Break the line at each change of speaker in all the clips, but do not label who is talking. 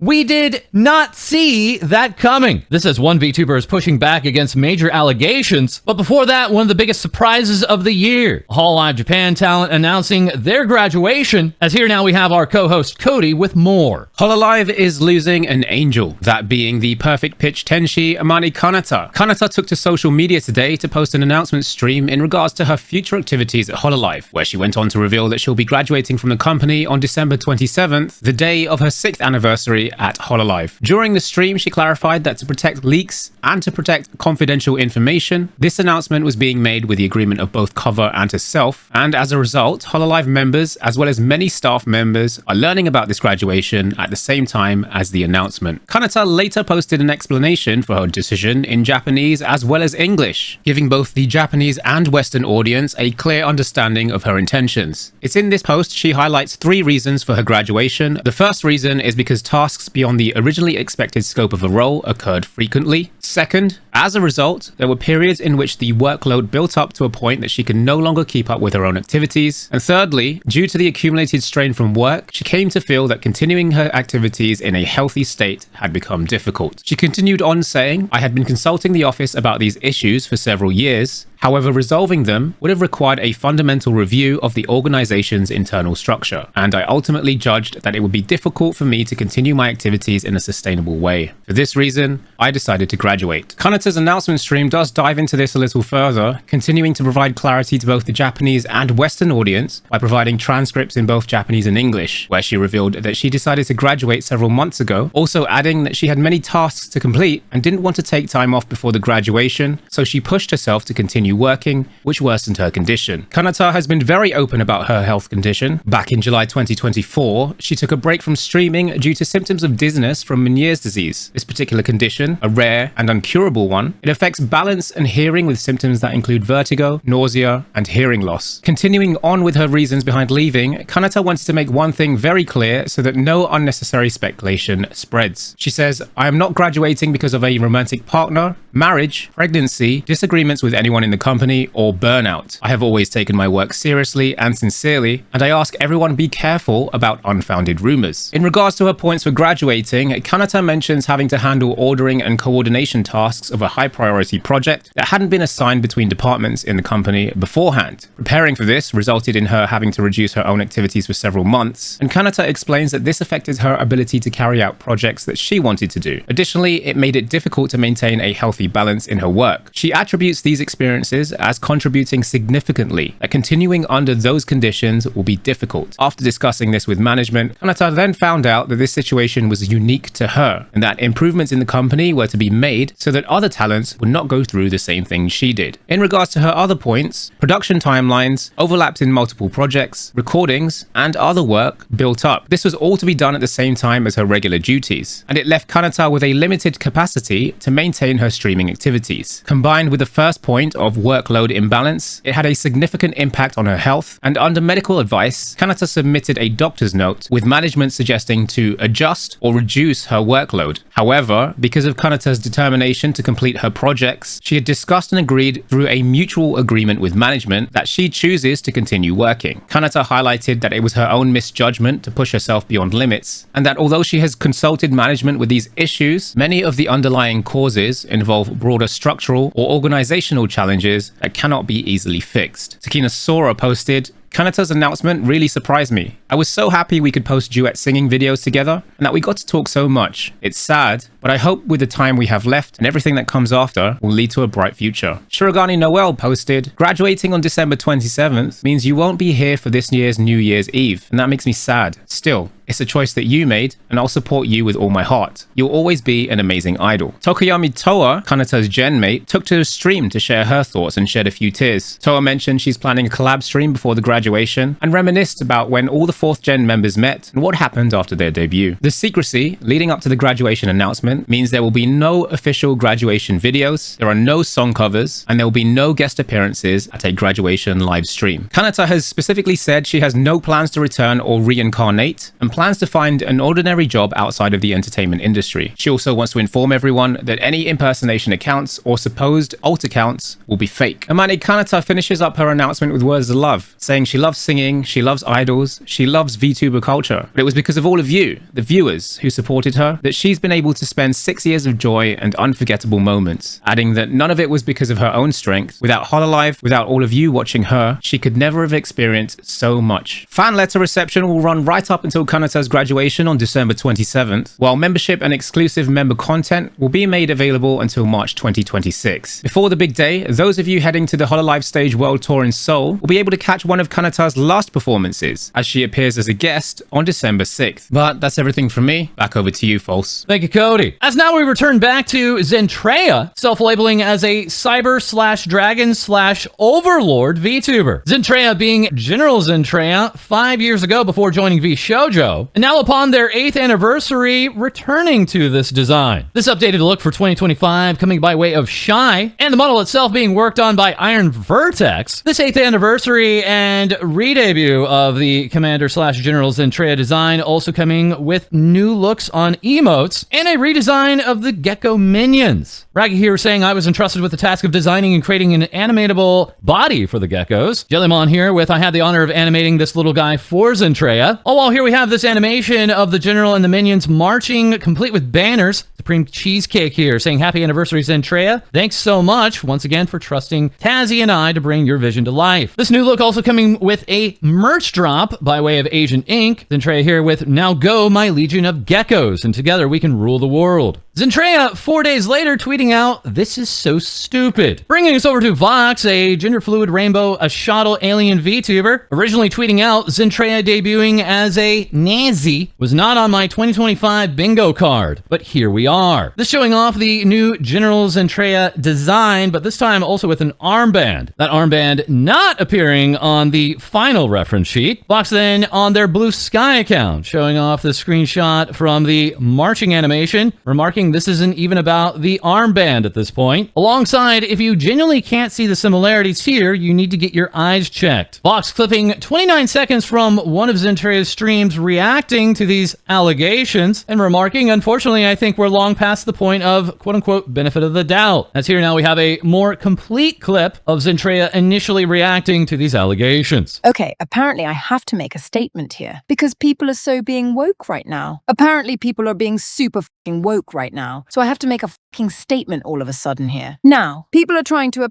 We did not see that coming. This as one VTuber is pushing back against major allegations. But before that, one of the biggest surprises of the year. Hololive Japan talent announcing their graduation. As here now we have our co-host Cody with more.
Hololive is losing an angel, that being the perfect pitch Tenshi Amane Kanata. Kanata took to social media today to post an announcement stream in regards to her future activities at Hololive, where she went on to reveal that she'll be graduating from the company on December 27th, the day of her 6th anniversary at Hololive. During the stream, she clarified that to protect leaks and to protect confidential information, this announcement was being made with the agreement of both Cover and herself, and as a result, Hololive members, as well as many staff members, are learning about this graduation at the same time as the announcement. Kanata later posted an explanation for her decision in Japanese as well as English, giving both the Japanese and Western audience a clear understanding of her intentions. It's in this post she highlights 3 reasons for her graduation. The first reason is because tasks beyond the originally expected scope of a role occurred frequently. Second, as a result, there were periods in which the workload built up to a point that she could no longer keep up with her own activities. And thirdly, due to the accumulated strain from work, she came to feel that continuing her activities in a healthy state had become difficult. She continued on saying, "I had been consulting the office about these issues for several years. However, resolving them would have required a fundamental review of the organization's internal structure, and I ultimately judged that it would be difficult for me to continue my activities in a sustainable way. For this reason, I decided to graduate." Kanata's announcement stream does dive into this a little further, continuing to provide clarity to both the Japanese and Western audience by providing transcripts in both Japanese and English, where she revealed that she decided to graduate several months ago, also adding that she had many tasks to complete and didn't want to take time off before the graduation, so she pushed herself to continue working, which worsened her condition. Kanata has been very open about her health condition. Back in July 2024, she took a break from streaming due to symptoms of dizziness from Meniere's disease. This particular condition, a rare and uncurable one, it affects balance and hearing with symptoms that include vertigo, nausea, and hearing loss. Continuing on with her reasons behind leaving, Kanata wanted to make one thing very clear so that no unnecessary speculation spreads. She says, "I am not graduating because of a romantic partner, marriage, pregnancy, disagreements with anyone in the company, or burnout. I have always taken my work seriously and sincerely, and I ask everyone be careful about unfounded rumors." In regards to her points for graduating, Kanata mentions having to handle ordering and coordination tasks of a high priority project that hadn't been assigned between departments in the company beforehand. Preparing for this resulted in her having to reduce her own activities for several months, and Kanata explains that this affected her ability to carry out projects that she wanted to do. Additionally, it made it difficult to maintain a healthy balance in her work. She attributes these experiences as contributing significantly, that continuing under those conditions will be difficult. After discussing this with management, Kanata then found out that this situation was unique to her, and that improvements in the company were to be made so that other talents would not go through the same thing she did. In regards to her other points, production timelines, overlaps in multiple projects, recordings, and other work built up. This was all to be done at the same time as her regular duties, and it left Kanata with a limited capacity to maintain her streaming activities. Combined with the first point of workload imbalance, it had a significant impact on her health, and under medical advice, Kanata submitted a doctor's note with management suggesting to adjust or reduce her workload. However, because of Kanata's determination to complete her projects, she had discussed and agreed through a mutual agreement with management that she chooses to continue working. Kanata highlighted that it was her own misjudgment to push herself beyond limits, and that although she has consulted management with these issues, many of the underlying causes involve broader structural or organizational challenges that cannot be easily fixed. Takina Sora posted, "Kanata's announcement really surprised me. I was so happy we could post duet singing videos together and that we got to talk so much. It's sad, but I hope with the time we have left and everything that comes after will lead to a bright future." Shirogane Noel posted, "Graduating on December 27th means you won't be here for this year's New Year's Eve, and that makes me sad. Still, it's a choice that you made, and I'll support you with all my heart. You'll always be an amazing idol." Tokoyami Toa, Kanata's gen mate, took to a stream to share her thoughts and shed a few tears. Toa mentioned she's planning a collab stream before the graduation and reminisced about when all the 4th gen members met and what happened after their debut. The secrecy leading up to the graduation announcement means there will be no official graduation videos, there are no song covers, and there will be no guest appearances at a graduation live stream. Kanata has specifically said she has no plans to return or reincarnate, and plans to find an ordinary job outside of the entertainment industry. She also wants to inform everyone that any impersonation accounts or supposed alt accounts will be fake. Amane Kanata finishes up her announcement with words of love, saying she loves singing, she loves idols, she loves VTuber culture. But it was because of all of you, the viewers, who supported her, that she's been able to spend 6 years of joy and unforgettable moments, adding that none of it was because of her own strength. Without Hololive, without all of you watching her, she could never have experienced so much. Fan letter reception will run right up until Kanata's graduation on December 27th, while membership and exclusive member content will be made available until March 2026. Before the big day, those of you heading to the Hololive Stage World Tour in Seoul will be able to catch one of Kanata's last performances, as she appears as a guest on December 6th. But that's everything from me. Back over to you, False.
Thank you, Cody. As now we return back to Zentreya, self-labeling as a cyber/dragon/overlord VTuber. Zentreya being General Zentreya 5 years ago before joining VShojo, and now upon their 8th anniversary, returning to this design. This updated look for 2025 coming by way of Shy, and the model itself being worked on by Iron Vertex. This 8th anniversary and re-debut of the Commander/General Zentreya design also coming with new looks on emotes and a redesign of the gecko minions. Raggy here saying I was entrusted with the task of designing and creating an animatable body for the geckos. Jellymon here with I had the honor of animating this little guy for Zentreya. Oh, well, here we have this animation of the general and the minions marching, complete with banners. Supreme Cheesecake here saying happy anniversary, Zentreya. Thanks so much once again for trusting Tazzy and I to bring your vision to life. This new look also coming with a merch drop by way of Asian Ink. Zentreya here with now go my legion of geckos, and together we can rule the world. Zentreya 4 days later tweeting out, this is so stupid. Bringing us over to Vox, a gender fluid rainbow, a shuttle alien VTuber. Originally tweeting out, Zentreya debuting as a Nazi was not on my 2025 bingo card, but here we are. This showing off the new General Zentreya design, but this time also with an armband. That armband not appearing on the final reference sheet. Vox then on their Blue Sky account, showing off the screenshot from the marching animation, remarking this isn't even about the armband at this point. Alongside, if you genuinely can't see the similarities here, you need to get your eyes checked. Vox clipping 29 seconds from one of Zentreya's streams reacting to these allegations and remarking, unfortunately, I think we're long past the point of quote-unquote benefit of the doubt. As here now we have a more complete clip of Zentreya initially reacting to these allegations.
Okay, apparently I have to make a statement here because people are so being woke right now. Apparently people are being super fucking woke right now. So I have to make a fucking statement all of a sudden here. Now, people are trying to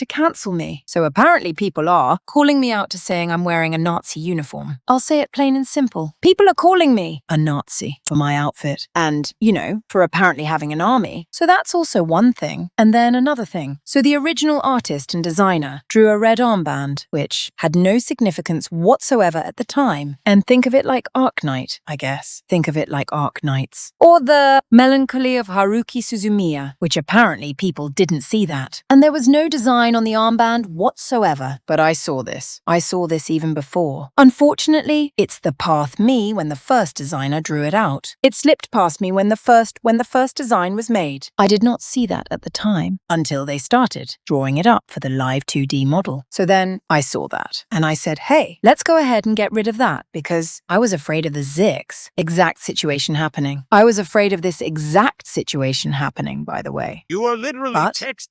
cancel me. So apparently people are calling me out to saying I'm wearing a Nazi uniform. I'll say it plain and simple. People are calling me a Nazi for my outfit and, you know, for apparently having an army. So that's also one thing. And then another thing. So the original artist and designer drew a red armband, which had no significance whatsoever at the time. And think of it like Arknight, I guess. Think of it like Arknights. Or the Melancholy of Haruki Suzumiya, which apparently people didn't see that. And there was no design on the armband whatsoever. But I saw this. I saw this even before. Unfortunately, it's the path me when the first designer drew it out. It slipped past me when the first design was made. I did not see that at the time until they started drawing it up for the live 2D model. So then I saw that and I said, hey, let's go ahead and get rid of that because I was afraid of the exact situation happening. I was afraid of this exact situation happening, by the way.
You are literally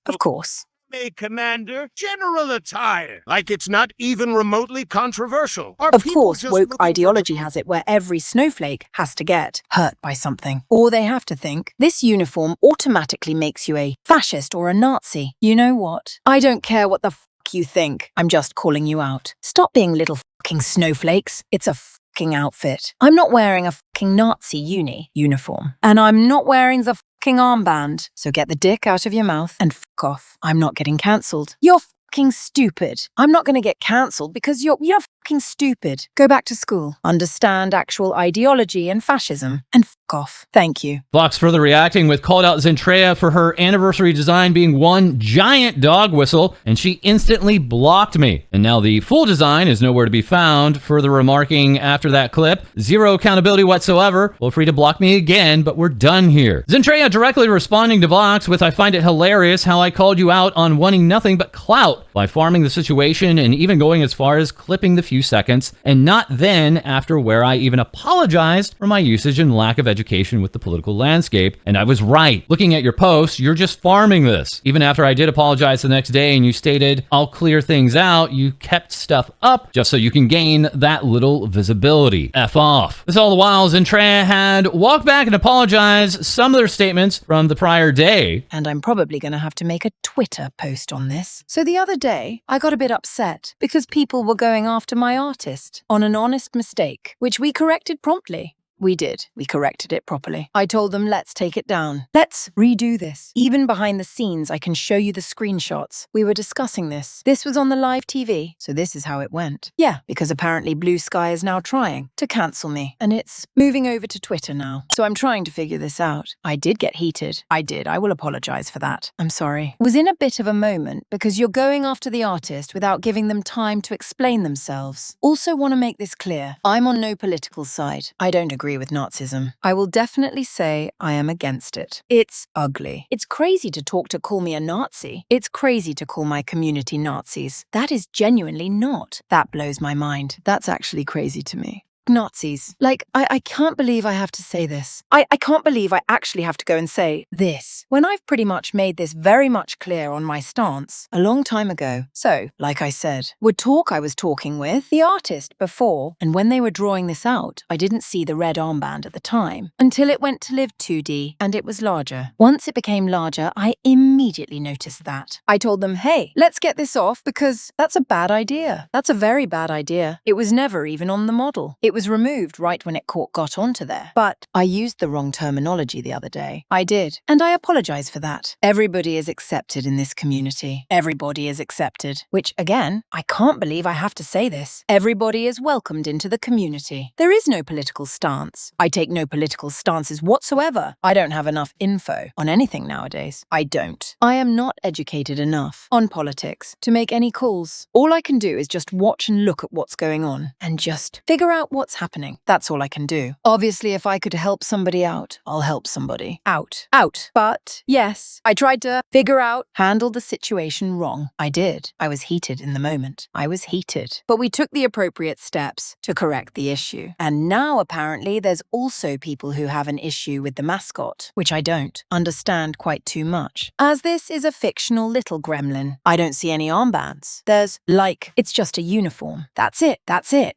of course.
A commander general attire. Like it's not even remotely controversial.
Of course, woke ideology has it where every snowflake has to get hurt by something. Or they have to think, this uniform automatically makes you a fascist or a Nazi. You know what? I don't care what the fuck you think. I'm just calling you out. Stop being little fucking snowflakes. It's a fucking outfit. I'm not wearing a fucking Nazi uniform. And I'm not wearing the fucking armband. So get the dick out of your mouth and fuck off. I'm not getting cancelled. You're fucking stupid. I'm not going to get cancelled because you're fucking stupid. Go back to school. Understand actual ideology and fascism and fuck off. Thank you.
Vox further reacting with called out Zentreya for her anniversary design being one giant dog whistle, and she instantly blocked me. And now the full design is nowhere to be found, further remarking after that clip, zero accountability whatsoever. Feel free to block me again, but we're done here. Zentreya directly responding to Vox with I find it hilarious how I called you out on wanting nothing but clout by farming the situation and even going as far as clipping the few seconds, and not then after where I even apologized for my usage and lack of education education with the political landscape, and I was right. Looking at your post, you're just farming this. Even after I did apologize the next day and you stated, I'll clear things out, you kept stuff up just so you can gain that little visibility. F off. This all the while, Zentreya had walked back and apologized some of their statements from the prior day.
And I'm probably going to have to make a Twitter post on this. So the other day, I got a bit upset because people were going after my artist on an honest mistake, which we corrected promptly. We did. We corrected it properly. I told them, let's take it down. Let's redo this. Even behind the scenes, I can show you the screenshots. We were discussing this. This was on the live TV, so this is how it went. Yeah, because apparently Blue Sky is now trying to cancel me, and it's moving over to Twitter now. So I'm trying to figure this out. I did get heated. I did. I will apologize for that. I'm sorry. Was in a bit of a moment because you're going after the artist without giving them time to explain themselves. Also want to make this clear. I'm on no political side. I don't agree with Nazism. I will definitely say I am against it. It's ugly. It's crazy to call me a Nazi. It's crazy to call my community Nazis. That is genuinely not. That blows my mind. That's actually crazy to me. Nazis. Like, I can't believe I have to say this. I can't believe I actually have to go and say this when I've pretty much made this very much clear on my stance a long time ago. So, like I said, I was talking with the artist before, and when they were drawing this out, I didn't see the red armband at the time until it went to live 2D and it was larger. Once it became larger, I immediately noticed that. I told them, hey, let's get this off because that's a bad idea. That's a very bad idea. It was never even on the model. It was removed right when it got onto there. But I used the wrong terminology the other day. I did. And I apologize for that. Everybody is accepted in this community. Everybody is accepted. Which, again, I can't believe I have to say this. Everybody is welcomed into the community. There is no political stance. I take no political stances whatsoever. I don't have enough info on anything nowadays. I don't. I am not educated enough on politics to make any calls. All I can do is just watch and look at what's going on and just figure out what's happening. That's all I can do. Obviously, if I could help somebody out, I'll help somebody out. But yes, I tried to handle the situation wrong. I did. I was heated in the moment. I was heated. But we took the appropriate steps to correct the issue. And now apparently there's also people who have an issue with the mascot, which I don't understand quite too much. As this is a fictional little gremlin, I don't see any armbands. It's just a uniform. That's it.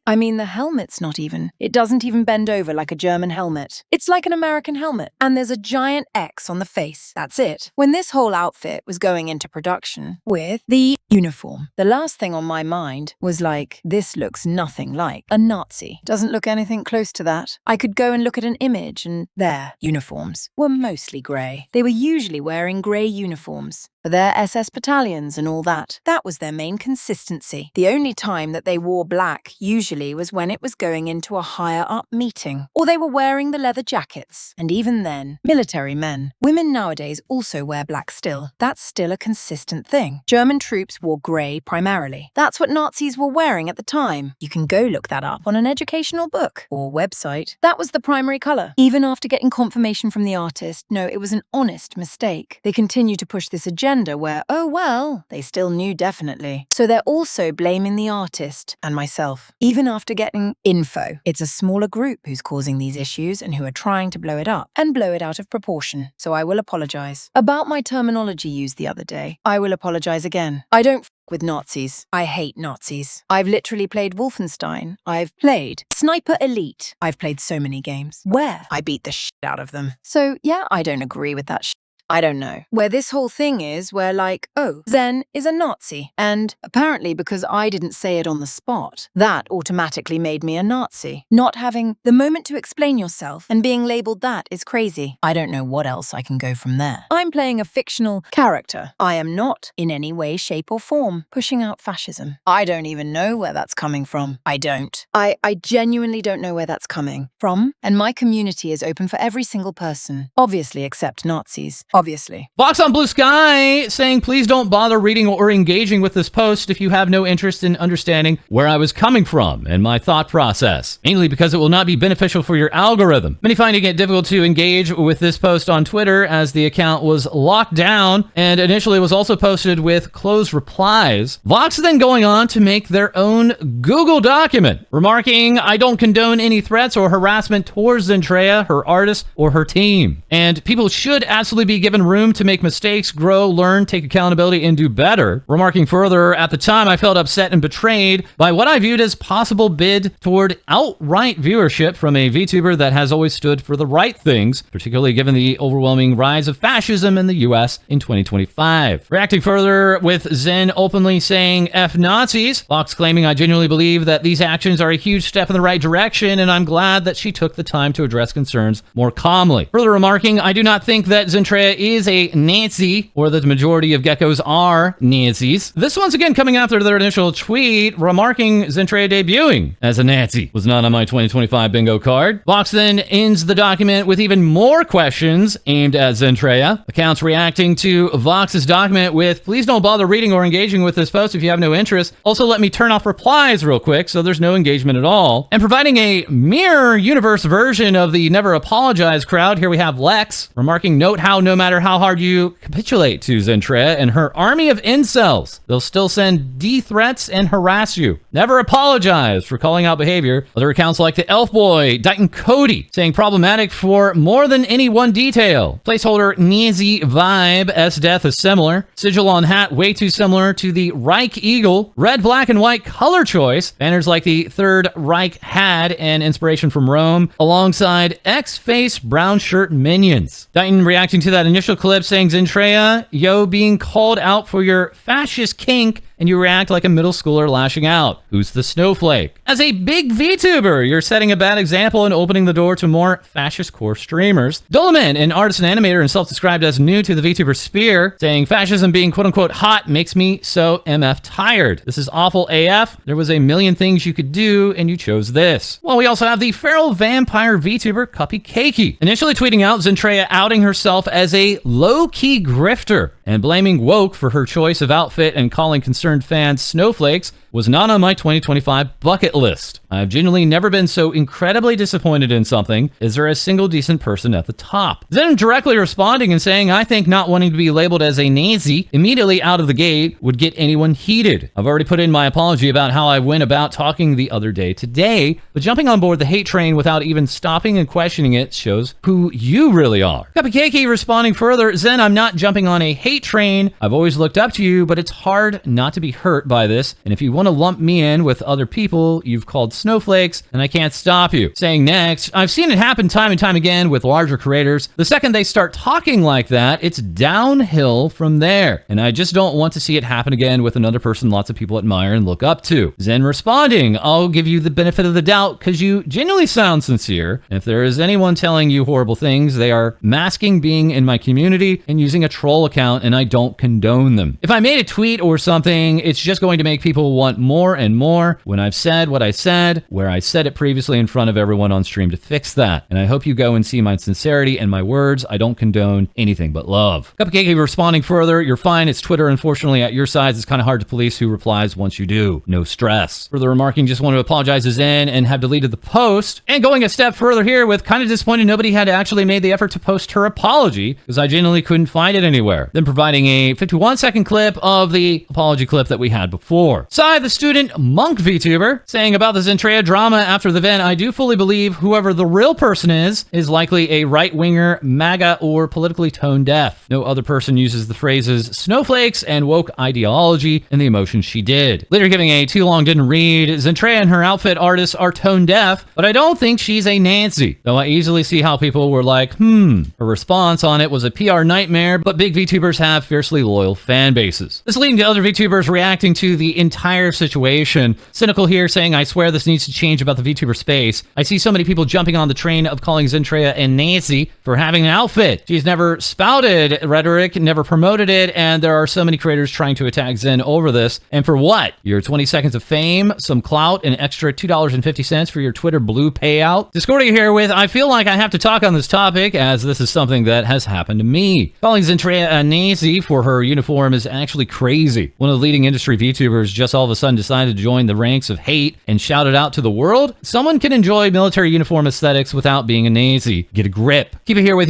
I mean, the helmet's not it doesn't even bend over like a German helmet. It's like an American helmet. And there's a giant X on the face. That's it. When this whole outfit was going into production with the uniform, the last thing on my mind was this looks nothing like a Nazi. Doesn't look anything close to that. I could go and look at an image and their uniforms were mostly grey. They were usually wearing grey uniforms for their SS battalions and all that. That was their main consistency. The only time that they wore black usually was when it was going into a higher up meeting, or they were wearing the leather jackets. And even then, military men. Women nowadays also wear black still. That's still a consistent thing. German troops wore grey primarily. That's what Nazis were wearing at the time. You can go look that up on an educational book or website. That was the primary colour. Even after getting confirmation from the artist, no, it was an honest mistake. They continue to push this agenda where, oh well, they still knew definitely. So they're also blaming the artist and myself. Even after getting info, it's a smaller group who's causing these issues and who are trying to blow it up and blow it out of proportion. So I will apologize. About my terminology used the other day, I will apologize again. I don't with Nazis. I hate Nazis. I've literally played Wolfenstein. I've played Sniper Elite. I've played so many games where I beat the shit out of them. So yeah, I don't agree with that shit. I don't know. Where this whole thing is where oh, Zen is a Nazi. And apparently because I didn't say it on the spot, that automatically made me a Nazi. Not having the moment to explain yourself and being labeled that is crazy. I don't know what else I can go from there. I'm playing a fictional character. I am not in any way, shape or form pushing out fascism. I don't even know where that's coming from. I don't. I genuinely don't know where that's coming from. And my community is open for every single person. Obviously except Nazis. obviously.
Vox on Blue Sky saying, please don't bother reading or engaging with this post if you have no interest in understanding where I was coming from and my thought process, mainly because it will not be beneficial for your algorithm. Many finding it difficult to engage with this post on Twitter as the account was locked down and initially was also posted with closed replies. Vox then going on to make their own Google document, remarking, I don't condone any threats or harassment towards Zentreya, her artist, or her team. And people should absolutely be given room to make mistakes, grow, learn, take accountability, and do better. Remarking further, at the time I felt upset and betrayed by what I viewed as possible bid toward outright viewership from a VTuber that has always stood for the right things, particularly given the overwhelming rise of fascism in the US in 2025. Reacting further with Zen openly saying F Nazis, Vox claiming I genuinely believe that these actions are a huge step in the right direction and I'm glad that she took the time to address concerns more calmly. Further remarking, I do not think that Zentreya is a Nazi or that the majority of geckos are Nazis. This once again coming after their initial tweet remarking Zentreya debuting as a Nazi was not on my 2025 bingo card. Vox then ends the document with even more questions aimed at Zentreya. Accounts reacting to Vox's document with, please don't bother reading or engaging with this post if you have no interest. Also, let me turn off replies real quick so there's no engagement at all. And providing a mirror universe version of the never apologize crowd, here we have Lex remarking, note how no matter how hard you capitulate to Zentreya and her army of incels, they'll still send D threats and harass you. Never apologize for calling out behavior. Other accounts like the Elf Boy, Dighton Cody, saying problematic for more than any one detail. Placeholder Nazi vibe, S death is similar. Sigil on hat way too similar to the Reich Eagle. Red, black, and white color choice. Banners like the Third Reich had an inspiration from Rome, alongside X-face brown shirt minions. Dighton reacting to that initial clip saying, Zentreya, yo being called out for your fascist kink, and you react like a middle schooler lashing out. Who's the snowflake? As a big VTuber, you're setting a bad example and opening the door to more fascist core streamers. Doloman, an artist and animator and self-described as new to the VTuber sphere, saying fascism being quote-unquote hot makes me so MF tired. This is awful AF. There was a million things you could do and you chose this. Well, we also have the feral vampire VTuber Cuppy Cakey, initially tweeting out Zentreya outing herself as a low-key grifter and blaming woke for her choice of outfit and calling concerned fans snowflakes was not on my 2025 bucket list. I've genuinely never been so incredibly disappointed in something. Is there a single decent person at the top? Then directly responding and saying, I think not wanting to be labeled as a Nazi immediately out of the gate would get anyone heated. I've already put in my apology about how I went about talking the other day today, but jumping on board the hate train without even stopping and questioning it shows who you really are. Cupcakey responding further, Zen, I'm not jumping on a hate train. I've always looked up to you, but it's hard not to be hurt by this. And if you want to lump me in with other people you've called snowflakes, and I can't stop you. Saying next, I've seen it happen time and time again with larger creators. The second they start talking like that, it's downhill from there. And I just don't want to see it happen again with another person lots of people admire and look up to. Zen responding, I'll give you the benefit of the doubt because you genuinely sound sincere. And if there is anyone telling you horrible things, they are masking being in my community and using a troll account, and I don't condone them. If I made a tweet or something, it's just going to make people want more and more when I've said what I said, where I said it previously in front of everyone on stream to fix that. And I hope you go and see my sincerity and my words. I don't condone anything but love. Cupcake responding further, you're fine. It's Twitter. Unfortunately, at your size, it's kind of hard to police who replies once you do. No stress. Further remarking, just want to apologize to Zen and have deleted the post. And going a step further here with kind of disappointed nobody had actually made the effort to post her apology because I genuinely couldn't find it anywhere. Then providing a 51-second clip of the apology clip that we had before. Sai, the student monk VTuber, saying about the Zentreya drama after the event, I do fully believe whoever the real person is likely a right-winger, MAGA, or politically tone deaf. No other person uses the phrases snowflakes and woke ideology in the emotions she did. Later giving a too long didn't read, Zentreya and her outfit artists are tone deaf, but I don't think she's a Nancy, though I easily see how people were like, Her response on it was a PR nightmare, but big VTubers have fiercely loyal fan bases. This leading to other VTubers reacting to the entire situation. Cynical here saying, I swear this needs to change about the VTuber space. I see so many people jumping on the train of calling Zentreya a Nazi for having an outfit. She's never spouted rhetoric, never promoted it, and there are so many creators trying to attack Zen over this. And for what? Your 20 seconds of fame, some clout, an extra $2.50 for your Twitter Blue payout? Discordia here with, I feel like I have to talk on this topic, as this is something that has happened to me. Calling Zentreya a Nazi for her uniform is actually crazy. One of the leading industry VTubers just all of a sudden decided to join the ranks of hate and shout it out to the world. Someone can enjoy military uniform aesthetics without being a Nazi. Get a grip. Keep it here with,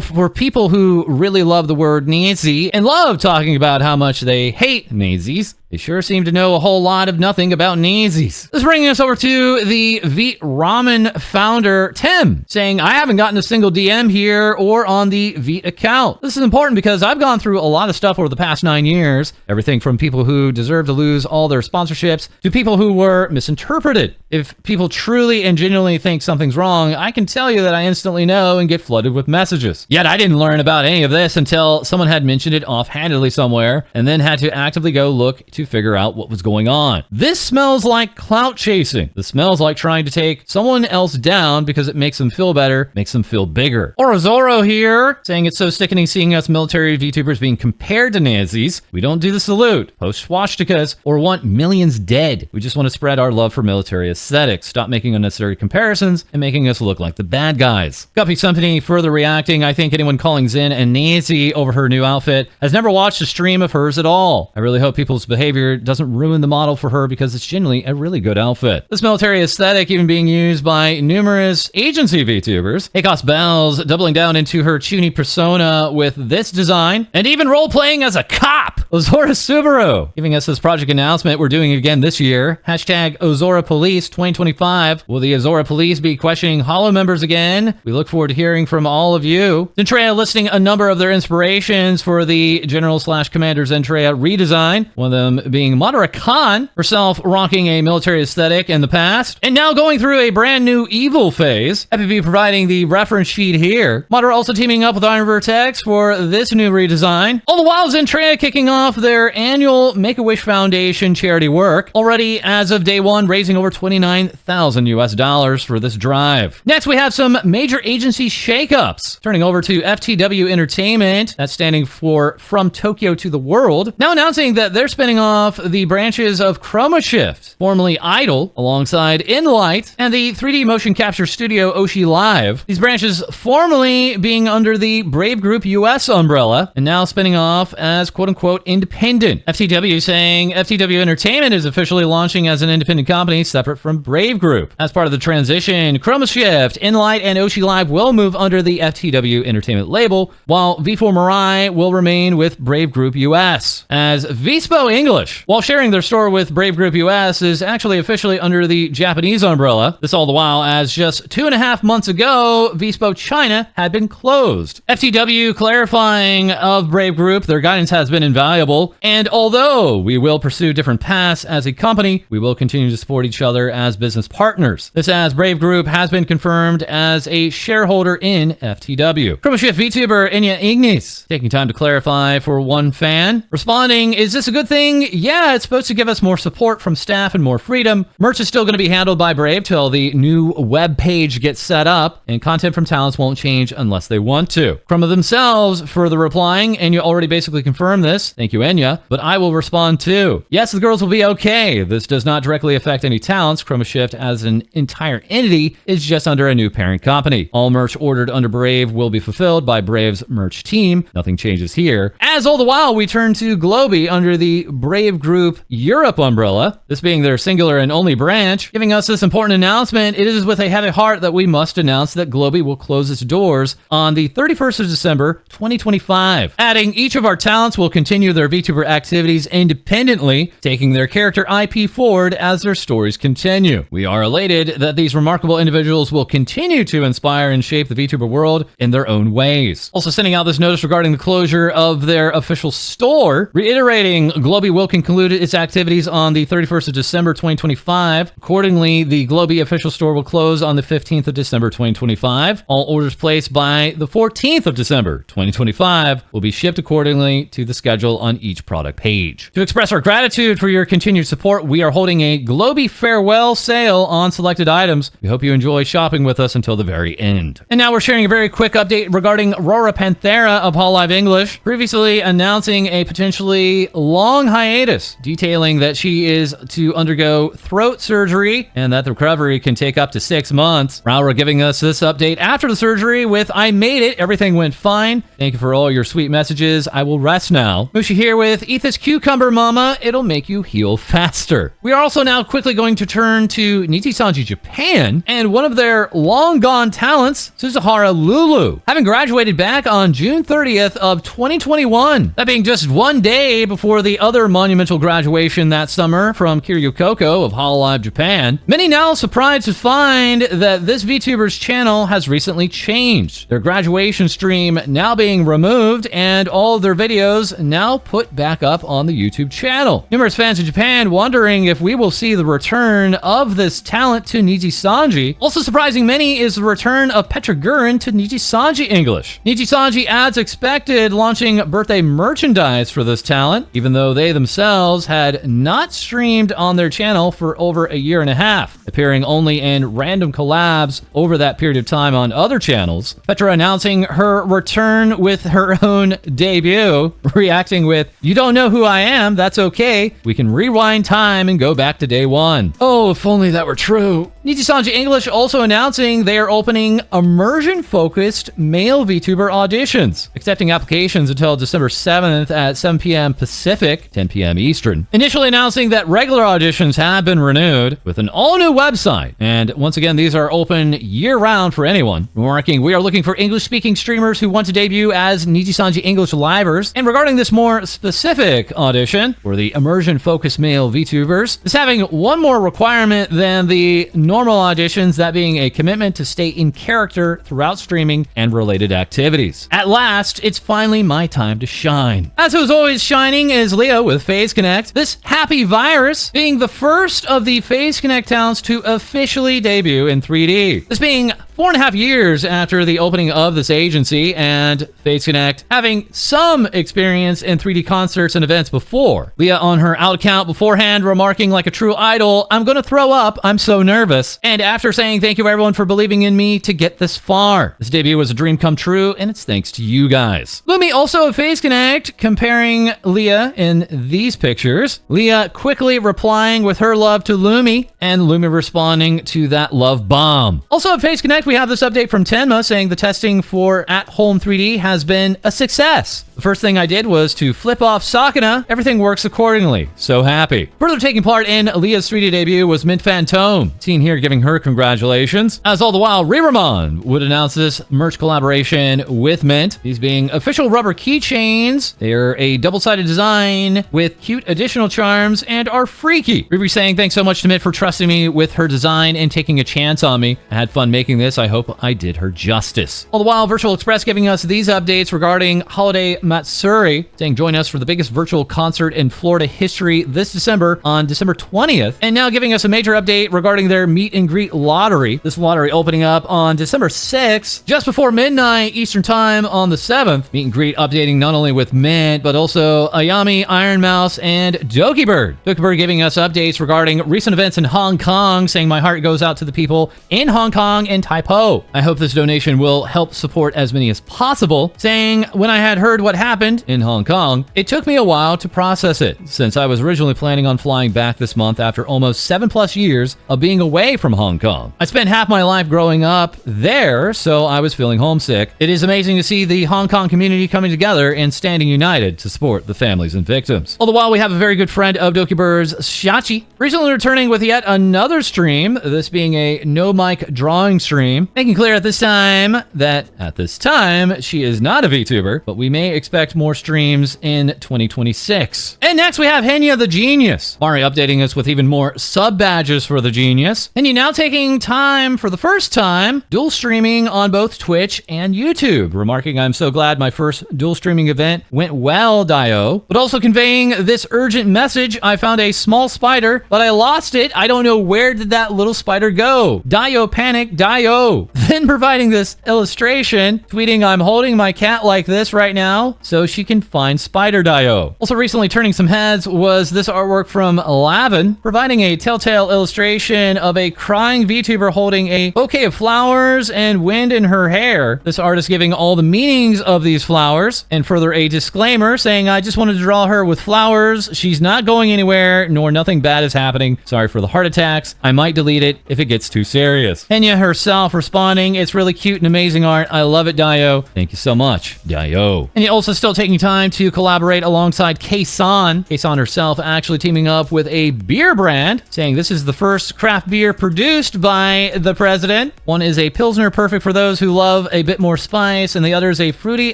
for people who really love the word Nazi and love talking about how much they hate Nazis, they sure seem to know a whole lot of nothing about Nazis. This bringing us over to the Veet Ramen founder, Tim, saying, I haven't gotten a single DM here or on the Veet account. This is important because I've gone through a lot of stuff over the past 9 years. Everything from people who deserve to lose all their sponsorships to people who were misinterpreted. If people truly and genuinely think something's wrong, I can tell you that I instantly know and get flooded with messages. Yet I didn't learn about any of this until someone had mentioned it offhandedly somewhere and then had to actively go look to figure out what was going on. This smells like clout chasing. This smells like trying to take someone else down because it makes them feel better, makes them feel bigger. Orozoro here, saying it's so sickening seeing us military VTubers being compared to Nazis. We don't do the salute, post swastikas, or want millions dead. We just want to spread our love for military aesthetics. Stop making unnecessary comparisons and making us look like the bad guys. Guppy Company further reacting, I think anyone calling Zen a Nazi over her new outfit has never watched a stream of hers at all. I really hope people's behavior doesn't ruin the model for her because it's genuinely a really good outfit. This military aesthetic even being used by numerous agency VTubers. Akos Bells doubling down into her Chuni persona with this design, and even role-playing as a cop. Ozora Subaru giving us this project announcement we're doing again this year. Hashtag Ozora Police 2025. Will the Ozora Police be questioning Hollow members again? We look forward to hearing from all of you. Zentreya listing a number of their inspirations for the General/Commander Zentreya redesign. One of them being Madara Khan, herself rocking a military aesthetic in the past, and now going through a brand new evil phase. Happy to be providing the reference sheet here. Madara also teaming up with Iron Vertex for this new redesign. All the while, Zentreya kicking off their annual Make-A-Wish Foundation charity work, already as of day one, raising over $29,000 for this drive. Next, we have some major agency shakeups. Turning over to FTW Entertainment, that's standing for From Tokyo to the World, now announcing that they're spinning off the branches of Chroma Shift, formerly Idol, alongside Inlight, and the 3D motion capture studio Hololive. These branches formerly being under the Brave Group US umbrella, and now spinning off as quote-unquote independent. FTW saying FTW Entertainment is officially launching as an independent company separate from Brave Group. As part of the transition, Chroma Shift, Inlight, and Hololive will move under the FTW Entertainment label, while V4 Mirai will remain with Brave Group US. As Vispo English, while sharing their store with Brave Group US, is actually officially under the Japanese umbrella. This all the while as just 2.5 months ago, Vispo China had been closed. FTW clarifying of Brave Group, their guidance has been invaluable, and although we will pursue different paths as a company, we will continue to support each other as business partners. This as Brave Group has been confirmed as a shareholder in FTW. Chroma Shift VTuber Enya Ignis taking time to clarify for one fan, responding, is this a good thing? Yeah, it's supposed to give us more support from staff and more freedom. Merch is still going to be handled by Brave till the new web page gets set up, and content from talents won't change unless they want to. Chroma themselves further replying, Enya already basically confirmed this. Thank you, Enya. But I will respond too. Yes, the girls will be okay. This does not directly affect any talents. Chroma Shift as an entire entity is just under a new parent company. All merch ordered under Brave will be fulfilled by Brave's merch team. Nothing changes here. As all the while, we turn to Globy under the Brave Group Europe umbrella, this being their singular and only branch. Giving us this important announcement, it is with a heavy heart that we must announce that Globy will close its doors on the 31st of December, 2025. Adding, each of our talents will continue their VTuber activities independently, taking their character IP forward as their stories continue. We are elated that these remarkable individuals will continue to inspire and shape the VTuber world in their own ways. Also sending out this notice regarding the closure of their official store, reiterating Globy will conclude its activities on the 31st of December 2025. Accordingly, the Globy official store will close on the 15th of December 2025. All orders placed by the 14th of December 2025 will be shipped accordingly to the schedule on each product page. To express our gratitude for your continued support, we are holding a Globy farewell sale on selected items. We hope you enjoy shopping with us until the very end. And now we're sharing a very quick update regarding Rora Panthera of Hololive English, previously announcing a potentially long hiatus, detailing that she is to undergo throat surgery and that the recovery can take up to 6 months. Rora giving us this update after the surgery with, "I made it, everything went fine. Thank you for all your sweet messages. I will rest now." Mushi here with Ethis Cucumber Mama, it'll make you heal faster. We are also now quickly going to turn to Nijisanji Japan and one of their long gone talents, Suzuhara Lulu, having graduated back on June 30th of 2021. That being just one day before the other monumental graduation that summer from Kiryu Koko of Hololive Japan. Many now surprised to find that this VTuber's channel has recently changed. Their graduation stream now being removed and all of their videos now put back up on the YouTube channel. Numerous fans in Japan wondering if we will see the return of this talent to Nijisanji. Also surprising many is the return of Petra Gurin to Nijisanji English. Nijisanji, as expected, launching birthday merchandise for this talent, even though they themselves had not streamed on their channel for over a year and a half, appearing only in random collabs over that period of time on other channels. Petra announcing her return with her own debut, reacting with, "You don't know who I am, that's okay. We can rewind time and go back to day one." Oh, if only that were true. Nijisanji English also announcing they are opening immersion-focused male VTuber auditions, accepting applications until December 7th at 7 p.m. Pacific, 10 p.m. Eastern. Initially announcing that regular auditions have been renewed with an all-new website. And once again, these are open year-round for anyone. Remarking, "We are looking for English-speaking streamers who want to debut as Nijisanji English livers." And regarding this more specific audition for the immersion-focused male VTubers, is having one more requirement than the normal auditions, that being a commitment to stay in character throughout streaming and related activities. At last, it's finally my time to shine. As who's always shining is Leo with Phase Connect. This happy virus being the first of the Phase Connect talents to officially debut in 3D. This being 4.5 years after the opening of this agency, and Phase Connect having some experience in 3D concerts and events before. Leah on her out account beforehand remarking like a true idol, "I'm gonna throw up, I'm so nervous." And after saying thank you everyone for believing in me to get this far. This debut was a dream come true, and it's thanks to you guys. Lumi also of Phase Connect comparing Leah in these pictures. Leah quickly replying with her love to Lumi, and Lumi responding to that love bomb. Also at Phase Connect, we have this update from Tenma saying the testing for at-home 3D has been a success. The first thing I did was to flip off Sakana. Everything works accordingly. So happy. Further taking part in Leah's 3D debut was Mint Fantome, seen here giving her congratulations. As all the while, Riramon would announce this merch collaboration with Mint. These being official rubber keychains. They are a double-sided design with cute additional charms and are freaky. Riri saying thanks so much to Mint for trusting me with her design and taking a chance on me. I had fun making this. I hope I did her justice. All the while, Virtual Express giving us these updates regarding Holiday Matsuri, saying join us for the biggest virtual concert in Florida history this December on December 20th, and now giving us a major update regarding their meet and greet lottery. This lottery opening up on December 6th, just before midnight Eastern time on the 7th. Meet and greet updating not only with Mint, but also Ayami, Iron Mouse, and Dokibird. Dokibird giving us updates regarding recent events in Hong Kong, saying my heart goes out to the people in Hong Kong and Taipo. I hope this donation will help support as many as possible, saying when I had heard what happened in Hong Kong, it took me a while to process it, since I was originally planning on flying back this month after almost 7+ years of being away from Hong Kong. I spent half my life growing up there, so I was feeling homesick. It is amazing to see the Hong Kong community coming together and standing united to support the families and victims. All the while, we have a very good friend of Dokibird's, Shachi, recently returning with yet another stream, this being a no mic drawing stream, making clear at this time that at this time she is not a VTuber, but we may expect more streams in 2026. And next we have Henya the Genius. Mari updating us with even more sub badges for the Genius. Henya now taking time for the first time, dual streaming on both Twitch and YouTube, remarking I'm so glad my first dual streaming event went well, Dio. But also conveying this urgent message, I found a small spider, but I lost it. I don't know where did that little spider go. Dio panic, Dio. Dio. Then providing this illustration, tweeting, "I'm holding my cat like this right now so she can find Spider Dio." Also recently turning some heads was this artwork from Lavin, providing a telltale illustration of a crying VTuber holding a bouquet of flowers and wind in her hair. This artist giving all the meanings of these flowers, and further a disclaimer saying, "I just wanted to draw her with flowers. She's not going anywhere, nor nothing bad is happening. Sorry for the heart attacks. I might delete it if it gets too serious." Kenya herself responding, "It's really cute and amazing art. I love it, Dio. Thank you so much, Dio." And also still taking time to collaborate alongside Kaysan. Kaysan herself actually teaming up with a beer brand, saying this is the first craft beer produced by the president. One is a Pilsner, perfect for those who love a bit more spice, and the other is a fruity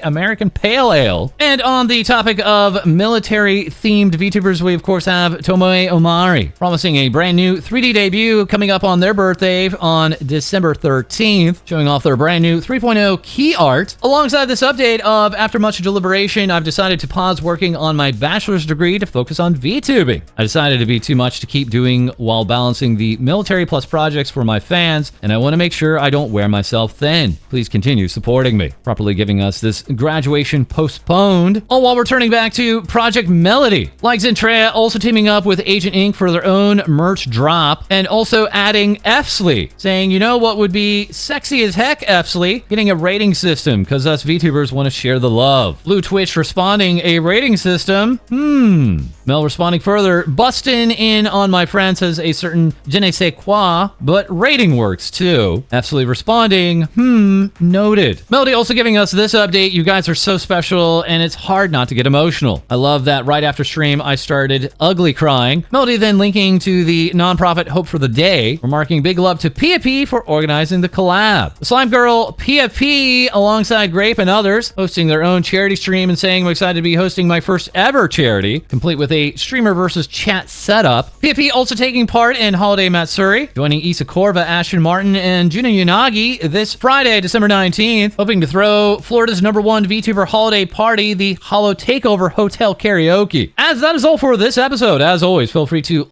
American pale ale. And on the topic of military-themed VTubers, we of course have Tomoe Omari, promising a brand new 3D debut coming up on their birthday on December 13th, showing off their brand new 3.0 key art. Alongside this update of, after much deliberation, I've decided to pause working on my bachelor's degree to focus on VTubing. I decided to be too much to keep doing while balancing the military plus projects for my fans, and I want to make sure I don't wear myself thin. Please continue supporting me. Properly giving us this graduation postponed, all while returning back to Project Melody. Like Zentreya, also teaming up with Agent Inc. for their own merch drop, and also adding Fsly, saying, "You know what would be sexy as heck, Fsly? Getting a rating system, because us VTubers want to share the love." Blue Twitch responding, "A rating system? Mel responding further, "Bustin' in on my friend says a certain je ne sais quoi, but rating works too." Absolutely responding, noted." Melody also giving us this update, "You guys are so special, and it's hard not to get emotional. I love that right after stream, I started ugly crying." Melody then linking to the nonprofit Hope for the Day, remarking, "Big love to Pia P for organizing the collab." The Slime Girl Pia P, alongside Grape and others, hosting their own charity stream and saying, "I'm excited to be hosting my first ever charity, complete with a streamer versus chat setup." Pia P also taking part in Holiday Matsuri, joining Issa Korva, Ashton Martin, and Juna Yanagi this Friday, December 19th, hoping to throw Florida's #1 VTuber holiday party, the Holo Takeover Hotel Karaoke. As that is all for this episode. As always, feel free to